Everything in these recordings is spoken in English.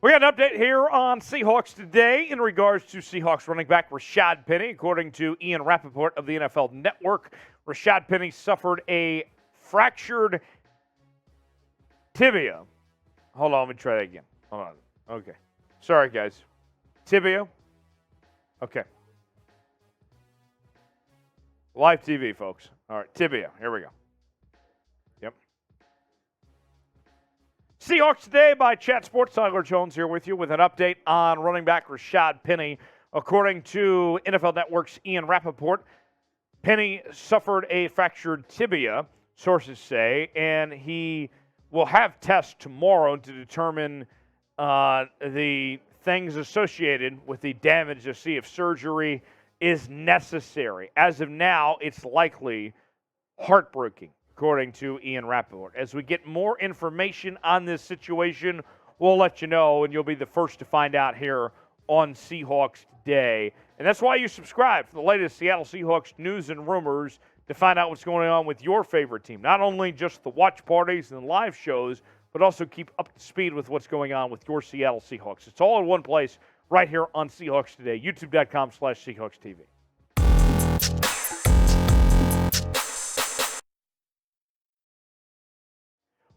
We got an update here on Seahawks today in regards to Seahawks running back Rashaad Penny. According to Ian Rappaport of the NFL Network, Rashaad Penny suffered a fractured tibia. Hold on, let me try that again. Hold on. Okay. Sorry, guys. Tibia. Okay. Live TV, folks. All right, tibia. Here we go. Yep. Seahawks Today by Chat Sports. Tyler Jones here with you with an update on running back Rashaad Penny. According to NFL Network's Ian Rappaport, Penny suffered a fractured tibia, sources say, and he will have tests tomorrow to determine the things associated with the damage to see if surgery is necessary. As of now, it's likely heartbreaking, according to Ian Rappaport. As we get more information on this situation, we'll let you know, and you'll be the first to find out here on Seahawks Today. And that's why you subscribe for the latest Seattle Seahawks news and rumors to find out what's going on with your favorite team. Not only just the watch parties and live shows, but also keep up to speed with what's going on with your Seattle Seahawks. It's all in one place right here on Seahawks Today, youtube.com/Seahawks TV.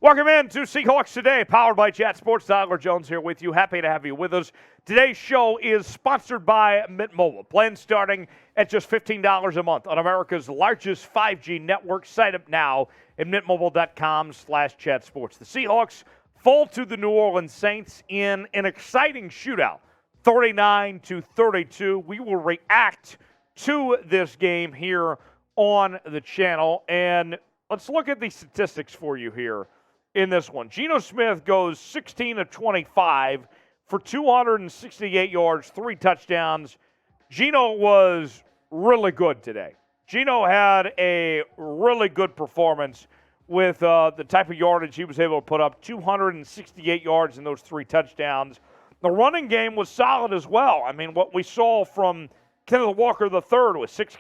Welcome in to Seahawks Today, powered by Chat Sports. Tyler Jones here with you. Happy to have you with us. Today's show is sponsored by Mint Mobile. Plans starting at just $15 a month on America's largest 5G network. Sign up now at mintmobile.com/chatsports. The Seahawks fall to the New Orleans Saints in an exciting shootout, 39-32. We will react to this game here on the channel, and let's look at the statistics for you here in this one. Geno Smith goes 16 of 25 for 268 yards, 3 touchdowns. Geno was really good today. Geno had a really good performance with the type of yardage he was able to put up, 268 yards in those 3 touchdowns. The running game was solid as well. I mean, what we saw from Kenneth Walker III with 8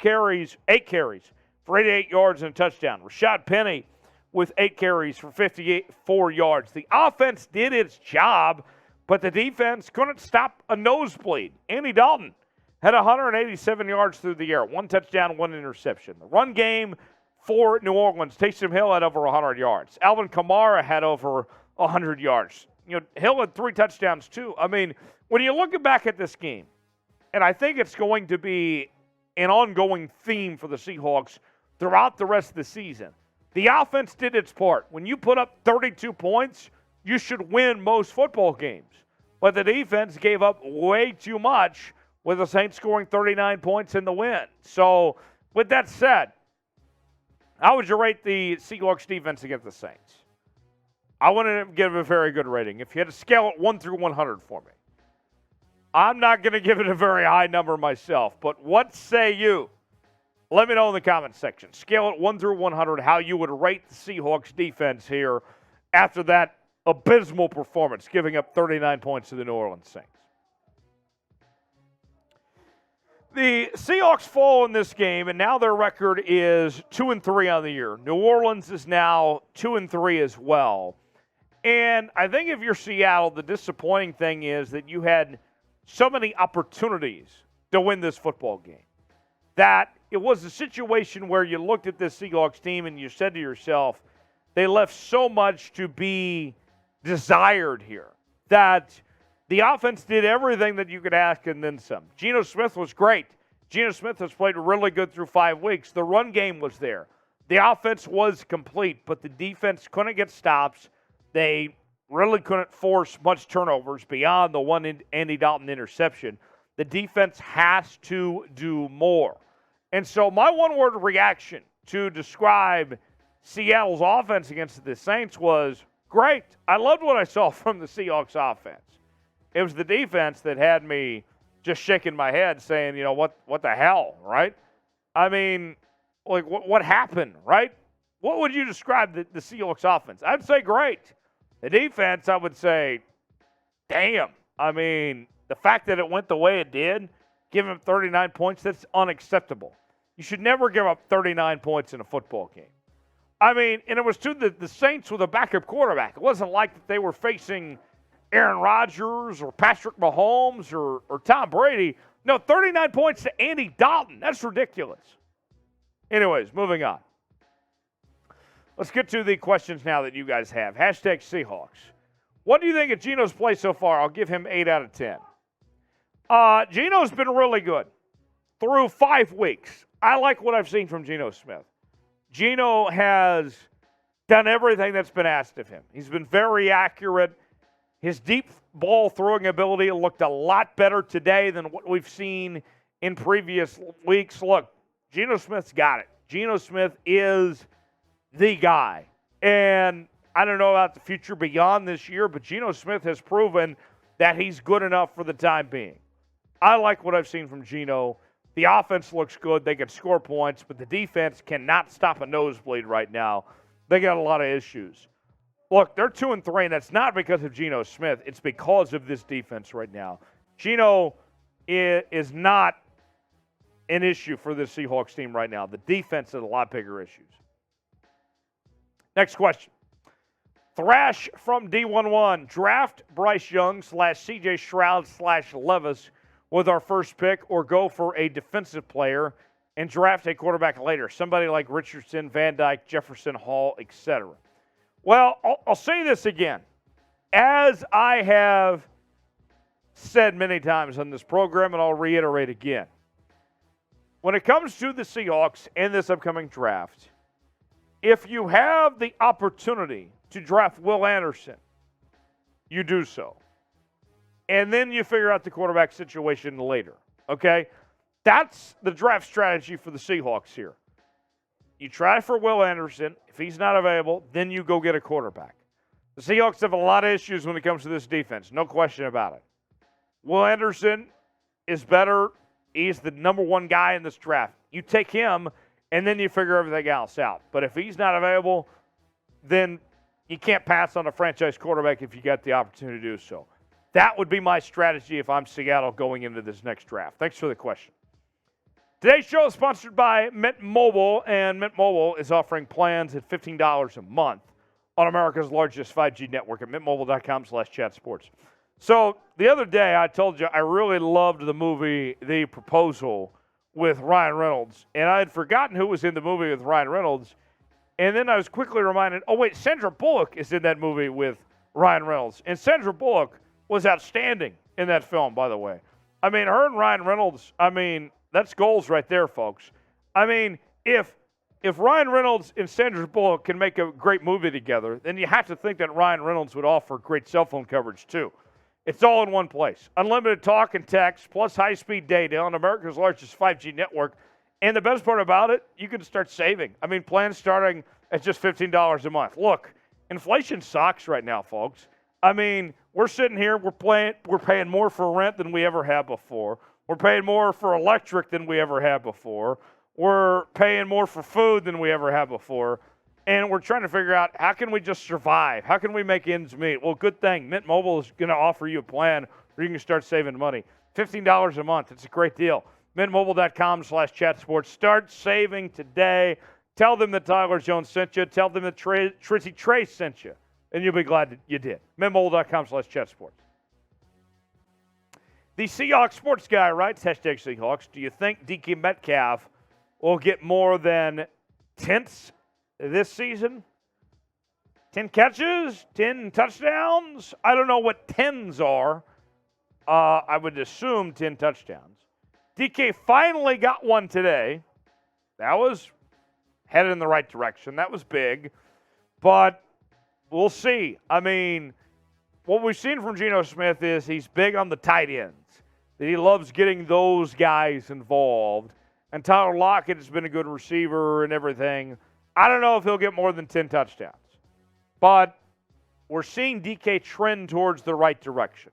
carries for 88 yards and a touchdown. Rashaad Penny with 8 carries for 54 yards. The offense did its job, but the defense couldn't stop a nosebleed. Andy Dalton had 187 yards through the air, 1 touchdown, 1 interception. The run game for New Orleans, Taysom Hill had over 100 yards. Alvin Kamara had over 100 yards. You know, Hill had 3 touchdowns too. I mean, when you look back at this game, and I think it's going to be an ongoing theme for the Seahawks throughout the rest of the season, the offense did its part. When you put up 32 points, you should win most football games. But the defense gave up way too much, with the Saints scoring 39 points in the win. So, with that said, how would you rate the Seahawks defense against the Saints? I want to give it a very good rating. If you had to scale it 1 through 100 for me. I'm not going to give it a very high number myself, but what say you? Let me know in the comments section. Scale it 1 through 100, how you would rate the Seahawks defense here after that abysmal performance, giving up 39 points to the New Orleans Saints. The Seahawks fall in this game, and now their record is 2-3 on the year. New Orleans is now 2-3 as well. And I think if you're Seattle, the disappointing thing is that you had so many opportunities to win this football game, that it was a situation where you looked at this Seahawks team and you said to yourself, they left so much to be desired here, that the offense did everything that you could ask and then some. Geno Smith was great. Geno Smith has played really good through 5 weeks. The run game was there. The offense was complete, but the defense couldn't get stops. They really couldn't force much turnovers beyond the one Andy Dalton interception. The defense has to do more. And so my one-word reaction to describe Seattle's offense against the Saints was great. I loved what I saw from the Seahawks offense. It was the defense that had me just shaking my head saying, you know, what the hell, right? I mean, like, what happened, right? What would you describe the Seahawks offense? I'd say great. The defense, I would say, damn. I mean, the fact that it went the way it did, giving up 39 points, that's unacceptable. You should never give up 39 points in a football game. I mean, and it was to the Saints with a backup quarterback. It wasn't like that they were facing Aaron Rodgers or Patrick Mahomes or Tom Brady. No, 39 points to Andy Dalton. That's ridiculous. Anyways, moving on. Let's get to the questions now that you guys have. Hashtag Seahawks. What do you think of Geno's play so far? I'll give him 8 out of 10. Geno's been really good through 5 weeks. I like what I've seen from Geno Smith. Geno has done everything that's been asked of him. He's been very accurate. His deep ball throwing ability looked a lot better today than what we've seen in previous weeks. Look, Geno Smith's got it. Geno Smith is the guy. And I don't know about the future beyond this year, but Geno Smith has proven that he's good enough for the time being. I like what I've seen from Geno. The offense looks good. They can score points, but the defense cannot stop a nosebleed right now. They got a lot of issues. Look, they're 2-3, and that's not because of Geno Smith. It's because of this defense right now. Geno is not an issue for this Seahawks team right now. The defense is a lot bigger issues. Next question. Thrash from D11. Draft Bryce Young / CJ Stroud / Levis with our first pick, or go for a defensive player and draft a quarterback later. Somebody like Richardson, Van Dyke, Jefferson, Hall, etc. Well, I'll say this again. As I have said many times on this program, and I'll reiterate again, when it comes to the Seahawks and this upcoming draft, if you have the opportunity to draft Will Anderson, you do so. And then you figure out the quarterback situation later, okay? That's the draft strategy for the Seahawks here. You try for Will Anderson. If he's not available, then you go get a quarterback. The Seahawks have a lot of issues when it comes to this defense, no question about it. Will Anderson is better. He's the number one guy in this draft. You take him, and then you figure everything else out. But if he's not available, then you can't pass on a franchise quarterback if you got the opportunity to do so. That would be my strategy if I'm Seattle going into this next draft. Thanks for the question. Today's show is sponsored by Mint Mobile, and Mint Mobile is offering plans at $15 a month on America's largest 5G network at mintmobile.com/chatsports. So the other day I told you I really loved the movie The Proposal with Ryan Reynolds, and I had forgotten who was in the movie with Ryan Reynolds, and then I was quickly reminded, oh wait, Sandra Bullock is in that movie with Ryan Reynolds, and Sandra Bullock was outstanding in that film, by the way. I mean, her and Ryan Reynolds, that's goals right there, folks. I mean, if Ryan Reynolds and Sandra Bullock can make a great movie together, then you have to think that Ryan Reynolds would offer great cell phone coverage too. It's all in one place. Unlimited talk and text, plus high-speed data on America's largest 5G network. And the best part about it, you can start saving. I mean, plans starting at just $15 a month. Look, inflation sucks right now, folks. I mean, we're sitting here, we're paying more for rent than we ever have before. We're paying more for electric than we ever have before. We're paying more for food than we ever have before. And we're trying to figure out, how can we just survive? How can we make ends meet? Well, good thing. Mint Mobile is going to offer you a plan where you can start saving money. $15 a month. It's a great deal. MintMobile.com/chatsports. Start saving today. Tell them that Tyler Jones sent you. Tell them that Trissy Trace sent you. And you'll be glad that you did. MintMobile.com/chatsports. The Seahawks sports guy writes, #Seahawks, do you think DK Metcalf will get more than 10s this season? 10 catches? 10 touchdowns? I don't know what 10s are. I would assume 10 touchdowns. DK finally got one today. That was headed in the right direction. That was big. But we'll see. I mean, what we've seen from Geno Smith is he's big on the tight ends. That he loves getting those guys involved. And Tyler Lockett has been a good receiver and everything. I don't know if he'll get more than 10 touchdowns. But we're seeing DK trend towards the right direction.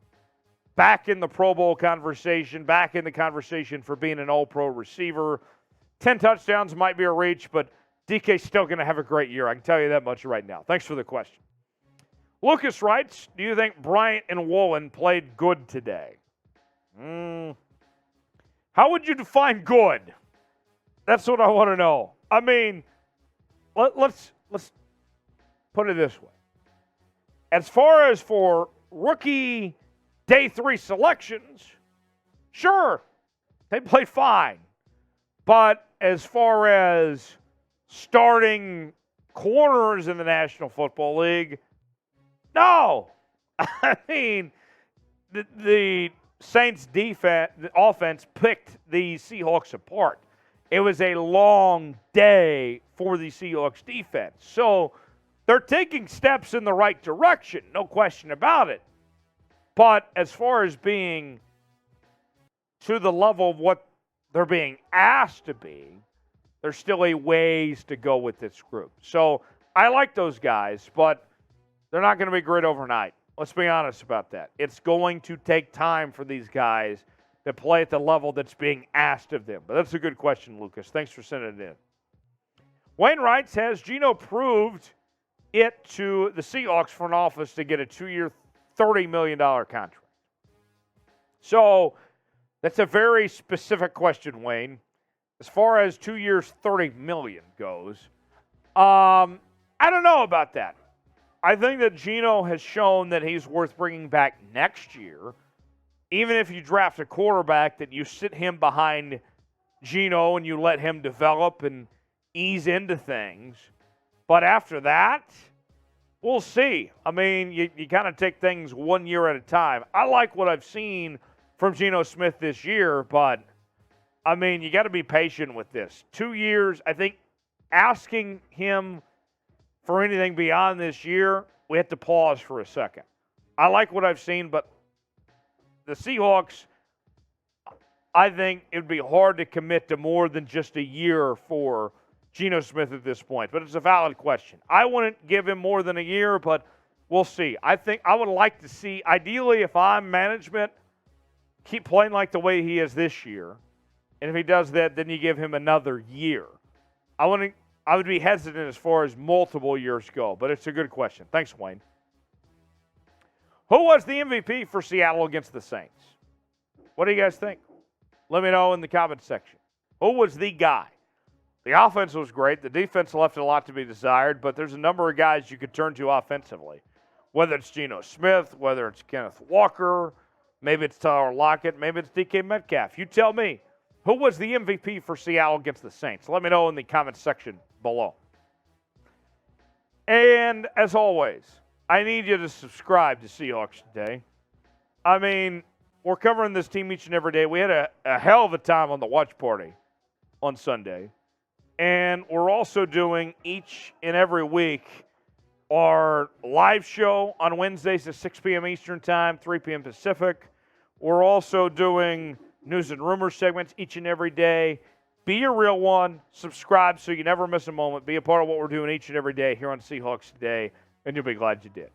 Back in the Pro Bowl conversation, back in the conversation for being an all-pro receiver. 10 touchdowns might be a reach, but DK's still going to have a great year. I can tell you that much right now. Thanks for the question. Lucas writes, do you think Bryant and Woolen played good today? How would you define good? That's what I want to know. I mean, let's put it this way. As far as for rookie day 3 selections, sure, they played fine. But as far as starting corners in the National Football League, no. I mean, the Saints defense, the offense picked the Seahawks apart. It was a long day for the Seahawks defense. So they're taking steps in the right direction, no question about it. But as far as being to the level of what they're being asked to be, there's still a ways to go with this group. So I like those guys, but they're not going to be great overnight. Let's be honest about that. It's going to take time for these guys to play at the level that's being asked of them. But that's a good question, Lucas. Thanks for sending it in. Wayne Wright says Geno proved it to the Seahawks front office to get a 2-year, $30 million contract. So that's a very specific question, Wayne. As far as 2 years, $30 million goes, I don't know about that. I think that Geno has shown that he's worth bringing back next year. Even if you draft a quarterback, that you sit him behind Geno and you let him develop and ease into things. But after that, we'll see. I mean, you kind of take things 1 year at a time. I like what I've seen from Geno Smith this year, but, I mean, you got to be patient with this. 2 years, I think asking him for anything beyond this year, we have to pause for a second. I like what I've seen, but the Seahawks, I think it would be hard to commit to more than just a year for Geno Smith at this point. But it's a valid question. I wouldn't give him more than a year, but we'll see. I think I would like to see, ideally, if I'm management, keep playing like the way he is this year. And if he does that, then you give him another year. I would be hesitant as far as multiple years go, but it's a good question. Thanks, Wayne. Who was the MVP for Seattle against the Saints? What do you guys think? Let me know in the comments section. Who was the guy? The offense was great. The defense left a lot to be desired, but there's a number of guys you could turn to offensively. Whether it's Geno Smith, whether it's Kenneth Walker, maybe it's Tyler Lockett, maybe it's DK Metcalf. You tell me. Who was the MVP for Seattle against the Saints? Let me know in the comments section below. And as always, I need you to subscribe to Seahawks Today. I mean, we're covering this team each and every day. We had a hell of a time on the watch party on Sunday. And we're also doing each and every week our live show on Wednesdays at 6 p.m. Eastern Time, 3 p.m. Pacific. We're also doing news and rumors segments each and every day. Be a real one. Subscribe so you never miss a moment. Be a part of what we're doing each and every day here on Seahawks Today, and you'll be glad you did.